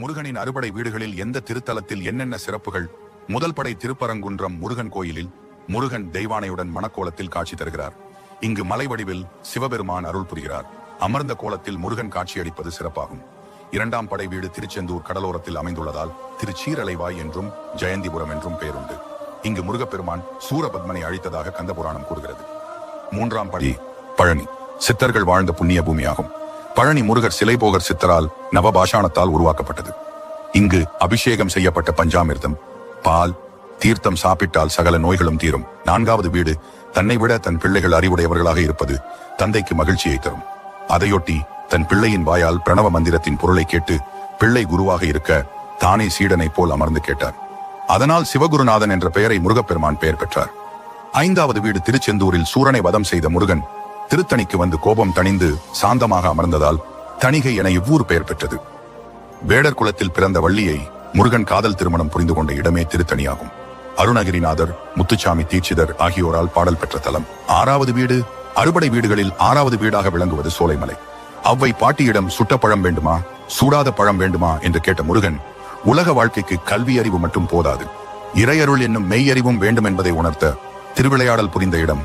முருகனின் அறுபடை வீடுகளில் எந்த திருத்தலத்தில் என்னென்ன சிறப்புகள்? முதல் படை திருப்பரங்குன்றம் முருகன் கோயிலில் முருகன் தெய்வானையுடன் மணக்கோலத்தில் காட்சி தருகிறார். இங்கு மலை வடிவில் சிவபெருமான் அருள் புரிகிறார். அமர்ந்த கோலத்தில் முருகன் காட்சியளிப்பது சிறப்பாகும். இரண்டாம் படை வீடு திருச்செந்தூர் கடலோரத்தில் அமைந்துள்ளதால் திருச்சீரலைவாய் என்றும் ஜெயந்திபுரம் என்றும் பெயருண்டு. இங்கு முருகப்பெருமான் சூரபத்மனை அழித்ததாக கந்தபுராணம் கூறுகிறது. மூன்றாம் படை பழனி சித்தர்கள் வாழ்ந்த புண்ணிய பூமியாகும். பழனி முருகர் சிலைபோகர் சித்தரால் நவபாஷாணத்தால் உருவாக்கப்பட்டது. இங்கு அபிஷேகம் செய்யப்பட்ட பஞ்சாமிர்தம், பால், தீர்த்தம் சாப்பிட்டால் சகல நோய்களும் தீரும். நான்காவது வீடு தன்னை விட தன் பிள்ளைகள் அறிவுடையவர்களாக இருப்பது தந்தைக்கு மகிழ்ச்சியை தரும். அதையொட்டி தன் பிள்ளையின் வாயால் பிரணவ மந்திரத்தின் பொருளை கேட்டு பிள்ளை குருவாக இருக்க தானே சீடனை போல் அமர்ந்து கேட்டார். அதனால் சிவகுருநாதன் என்ற பெயரை முருகப்பெருமான் பெயர் பெற்றார். ஐந்தாவது வீடு திருச்செந்தூரில் சூரனை வதம் செய்த முருகன் திருத்தணிக்கு வந்து கோபம் தணிந்து சாந்தமாக அமர்ந்ததால் தணிகை என இவ்வூர் பெயர் பெற்றது. வேடர் குலத்தில் பிறந்த வள்ளியை முருகன் காதல் திருமணம் புரிந்து கொண்ட இடமே திருத்தணியாகும். அருணகிரிநாதர், முத்துச்சாமி தீட்சிதர் ஆகியோரால் பாடல் பெற்ற தலம். ஆறாவது வீடு அறுபடை வீடுகளில் 6வது வீடாக விளங்குவது சோலைமலை. அவ்வை பாட்டியிடம் சுட்ட பழம் வேண்டுமா, சூடாத பழம் வேண்டுமா என்று கேட்ட முருகன், உலக வாழ்க்கைக்கு கல்வி அறிவு மட்டும் போதாது, இறையருள் என்னும் மெய்யறிவும் வேண்டும் என்பதை உணர்த்த திருவிளையாடல் புரிந்த இடம்